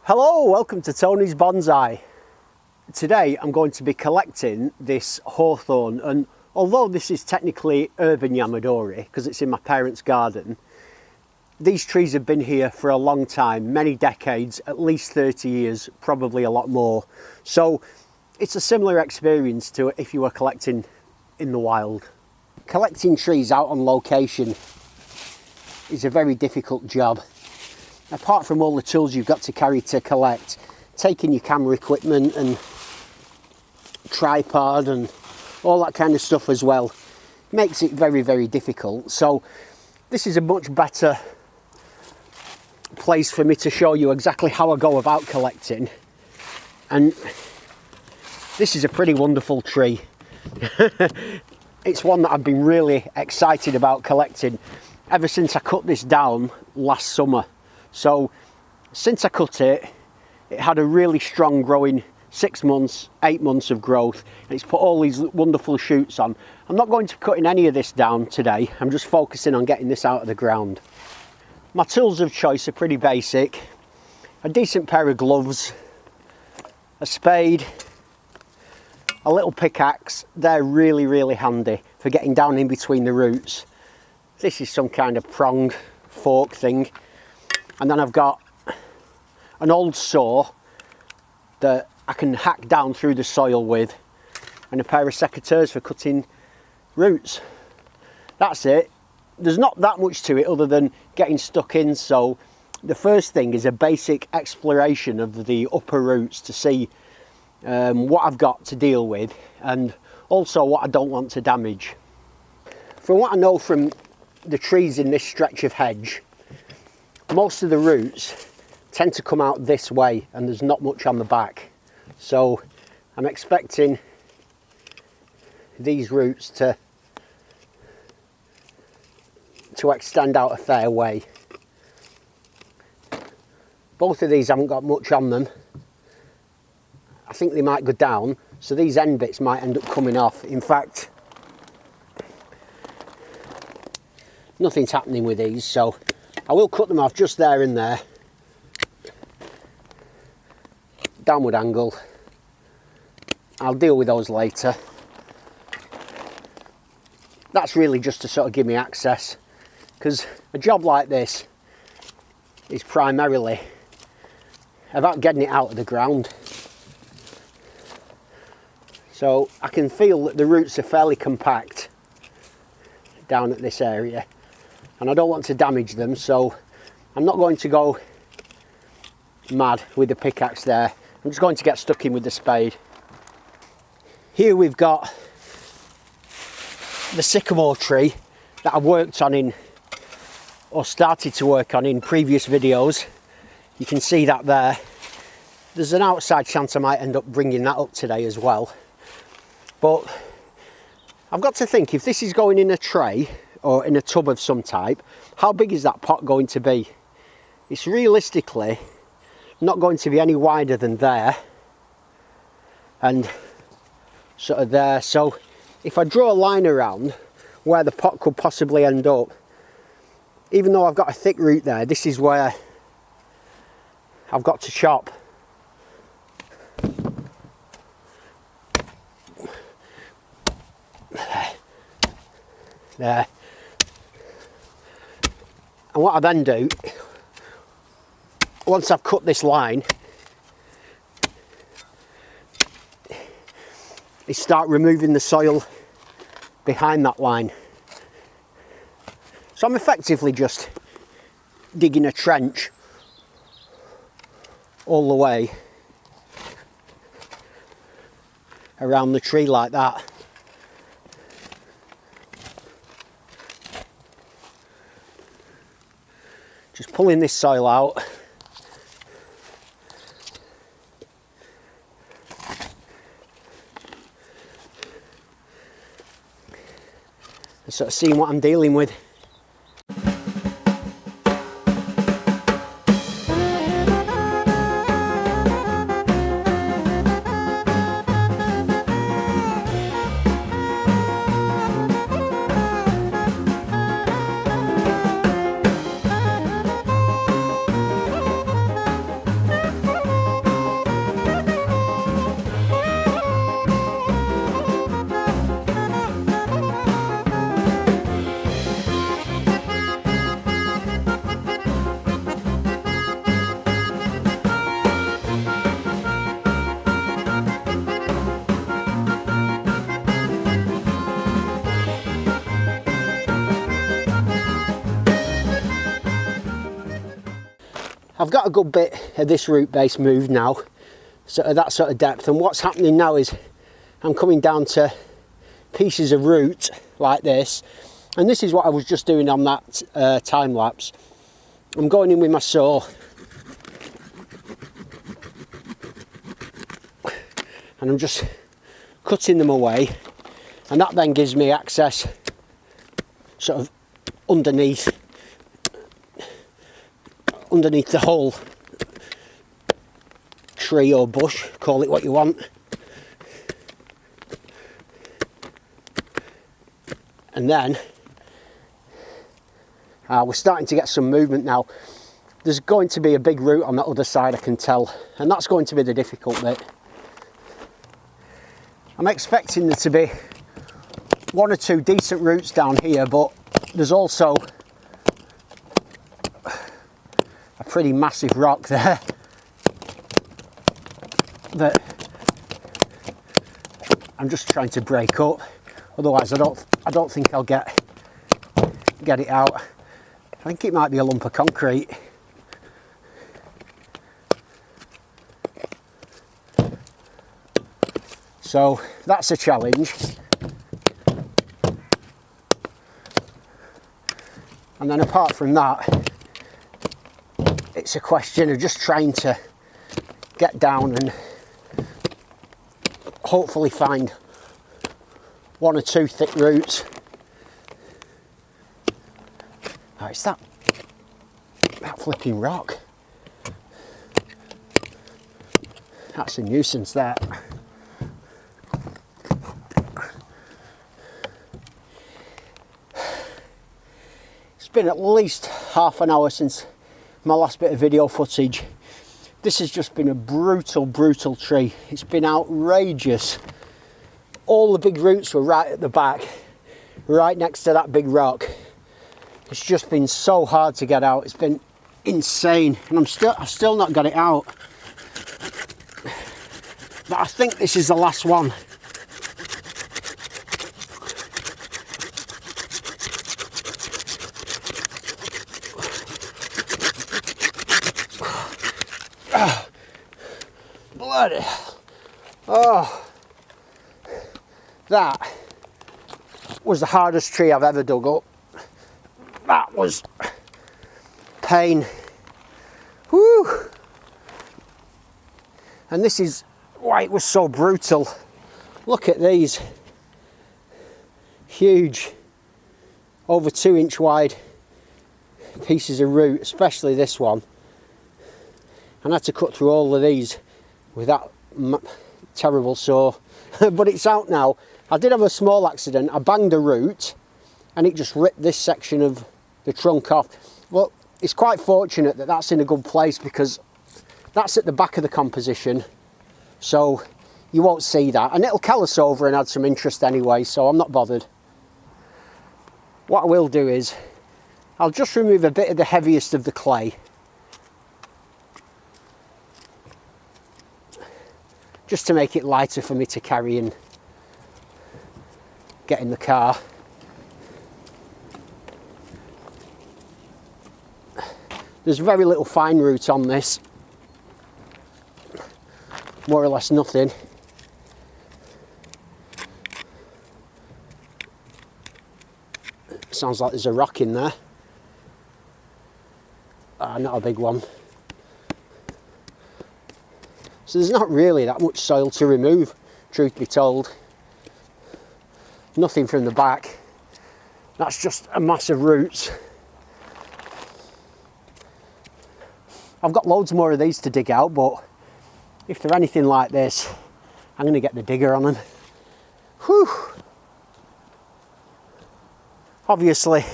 Hello, welcome to Tony's Bonsai. Today I'm going to be collecting this hawthorn, and although this is technically urban yamadori because it's in my parents' garden, these trees have been here for a long time, many decades, at least 30 years, probably a lot more. So it's a similar experience to if you were collecting in the wild. Collecting trees out on location is a very difficult job. Apart from all the tools you've got to carry to collect, taking your camera equipment and tripod and all that kind of stuff as well makes it very, very difficult. So this is a much better place for me to show you exactly how I go about collecting. And this is a pretty wonderful tree. It's one that I've been really excited about collecting ever since I cut this down last summer. So since I cut it, it had a really strong growing 6 months, 8 months of growth, and it's put all these wonderful shoots on. I'm not going to be cutting any of this down today. I'm just focusing on getting this out of the ground. My tools of choice are pretty basic. A decent pair of gloves, a spade, a little pickaxe. They're really, really handy for getting down in between the roots. This is some kind of prong fork thing. And then I've got an old saw that I can hack down through the soil with, and a pair of secateurs for cutting roots. That's it. There's not that much to it other than getting stuck in. So the first thing is a basic exploration of the upper roots to see what I've got to deal with and also what I don't want to damage. From what I know from the trees in this stretch of hedge, most of the roots tend to come out this way and there's not much on the back. So I'm expecting these roots to extend out a fair way. Both of these haven't got much on them. I think they might go down, so these end bits might end up coming off. In fact, nothing's happening with these, so I will cut them off just there and there. Downward angle. I'll deal with those later. That's really just to sort of give me access, because a job like this is primarily about getting it out of the ground. So I can feel that the roots are fairly compact down at this area, and I don't want to damage them, so I'm not going to go mad with the pickaxe there. I'm just going to get stuck in with the spade. Here we've got the sycamore tree that I've worked on in, or started to work on in previous videos. You can see that there. There's an outside chance I might end up bringing that up today as well. But I've got to think, if this is going in a tray or in a tub of some type, how big is that pot going to be? It's realistically not going to be any wider than there and sort of there. So if I draw a line around where the pot could possibly end up, even though I've got a thick root there, this is where I've got to chop. There. And what I then do, once I've cut this line, is start removing the soil behind that line. So I'm effectively just digging a trench all the way around the tree like that. Just pulling this soil out. And sort of seeing what I'm dealing with. good bit of this root base moved now, so at that sort of depth, and what's happening now is I'm coming down to pieces of root like this, and this is what I was just doing on that time lapse. I'm going in with my saw and I'm just cutting them away, and that then gives me access sort of underneath the whole tree or bush, call it what you want. And then we're starting to get some movement now. There's going to be a big root on that other side, I can tell, and that's going to be the difficult bit. I'm expecting there to be one or two decent roots down here, but there's also a pretty massive rock there that I'm just trying to break up. Otherwise, I don't think I'll get it out. I think it might be a lump of concrete. So that's a challenge. And then apart from that, it's a question of just trying to get down and hopefully find one or two thick roots. Oh, it's that flipping rock. That's a nuisance, that. It's been at least half an hour since my last bit of video footage. This has just been a brutal tree. It's been outrageous. All the big roots were right at the back, right next to that big rock. It's just been so hard to get out. It's been insane, and I've still not got it out. But I think this is the last one. Bloody. Oh. That was the hardest tree I've ever dug up. That was pain. Whew. And this is why it was so brutal. Look at these huge, over 2 inch wide pieces of root, especially this one. And I had to cut through all of these with that terrible saw. But it's out now. I did have a small accident. I banged a root and it just ripped this section of the trunk off. Well, it's quite fortunate that that's in a good place, because that's at the back of the composition, so you won't see that, and it'll callus over and add some interest anyway, so I'm not bothered. What I will do is I'll just remove a bit of the heaviest of the clay, just to make it lighter for me to carry and get in the car. There's very little fine root on this, more or less nothing. Sounds like there's a rock in there. Not a big one. So there's not really that much soil to remove, truth be told. Nothing from the back. That's just a mass of roots. I've got loads more of these to dig out, but if they're anything like this, I'm going to get the digger on them. Whew. Obviously,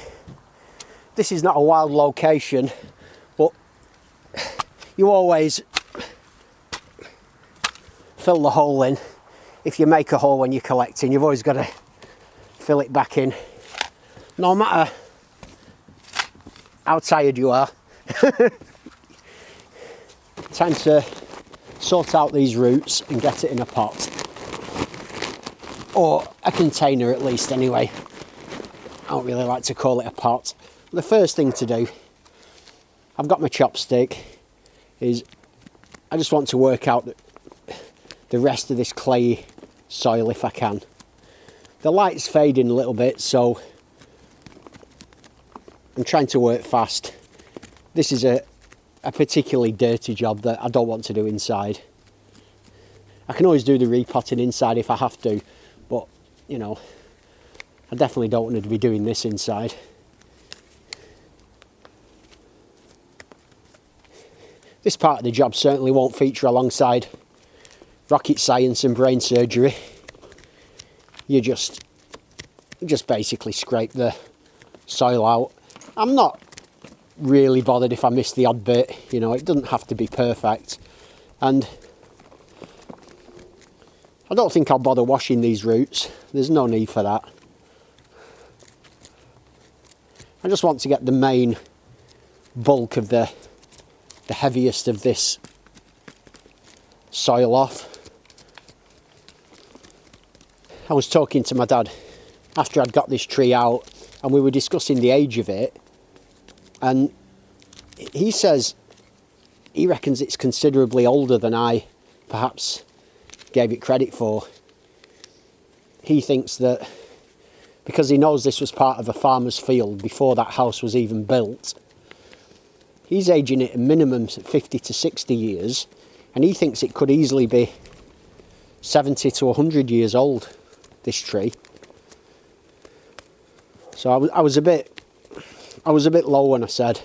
this is not a wild location, but you always fill the hole in. If you make a hole when you're collecting, you've always got to fill it back in, no matter how tired you are. Time to sort out these roots and get it in a pot, or a container at least anyway. I don't really like to call it a pot. The first thing to do, I've got my chopstick, is I just want to work out the rest of this clayey soil if I can. The light's fading a little bit, so I'm trying to work fast. This is a particularly dirty job that I don't want to do inside. I can always do the repotting inside if I have to, but you know, I definitely don't want to be doing this inside. This part of the job certainly won't feature alongside rocket science and brain surgery. You just basically scrape the soil out. I'm not really bothered if I miss the odd bit, you know, it doesn't have to be perfect. And I don't think I'll bother washing these roots. There's no need for that. I just want to get the main bulk of the heaviest of this soil off. I was talking to my dad after I'd got this tree out, and we were discussing the age of it, and he says he reckons it's considerably older than I perhaps gave it credit for. He thinks that because he knows this was part of a farmer's field before that house was even built, he's aging it a minimum 50 to 60 years, and he thinks it could easily be 70 to 100 years old, this tree. So I was a bit low when I said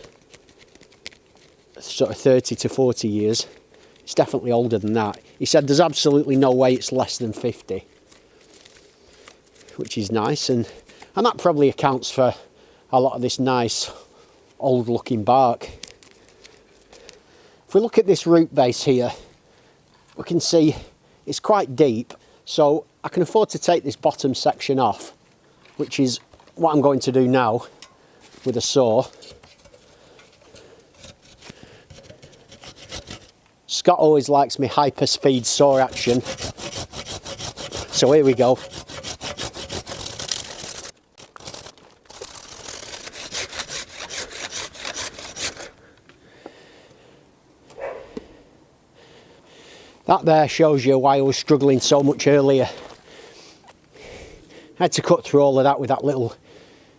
sort of 30 to 40 years. It's definitely older than that. He said there's absolutely no way it's less than 50, which is nice, and that probably accounts for a lot of this nice old looking bark. If we look at this root base here, we can see it's quite deep, so I can afford to take this bottom section off, which is what I'm going to do now with a saw. Scott always likes me hyper speed saw action, so here we go. That there shows you why I was struggling so much earlier. I had to cut through all of that with that little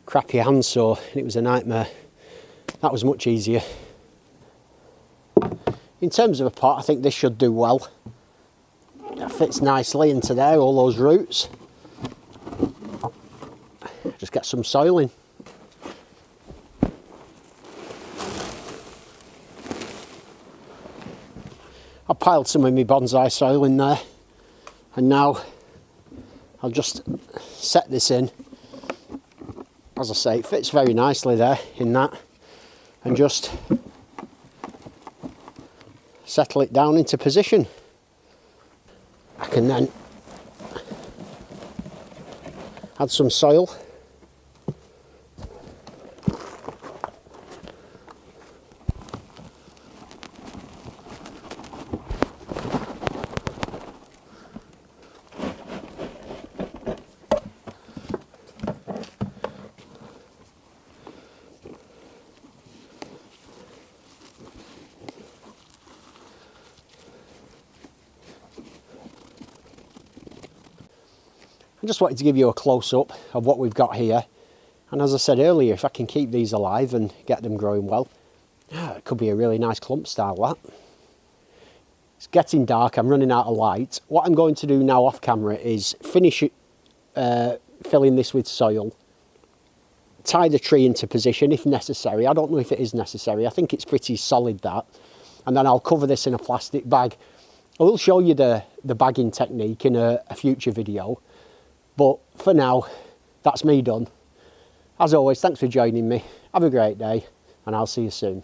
crappy handsaw, and it was a nightmare. That was much easier. In terms of a pot, I think this should do well. It fits nicely into there, all those roots. Just get some soil in. I piled some of my bonsai soil in there, and now I'll just set this in. As I say, it fits very nicely there in that, and just settle it down into position. I can then add some soil. I just wanted to give you a close-up of what we've got here, and as I said earlier, if I can keep these alive and get them growing well, it could be a really nice clump style, that. It's getting dark, I'm running out of light. What I'm going to do now off camera is finish filling this with soil, tie the tree into position if necessary. I don't know if it is necessary, I think it's pretty solid, that, and then I'll cover this in a plastic bag. I will show you the bagging technique in a future video. But for now, that's me done. As always, thanks for joining me. Have a great day, and I'll see you soon.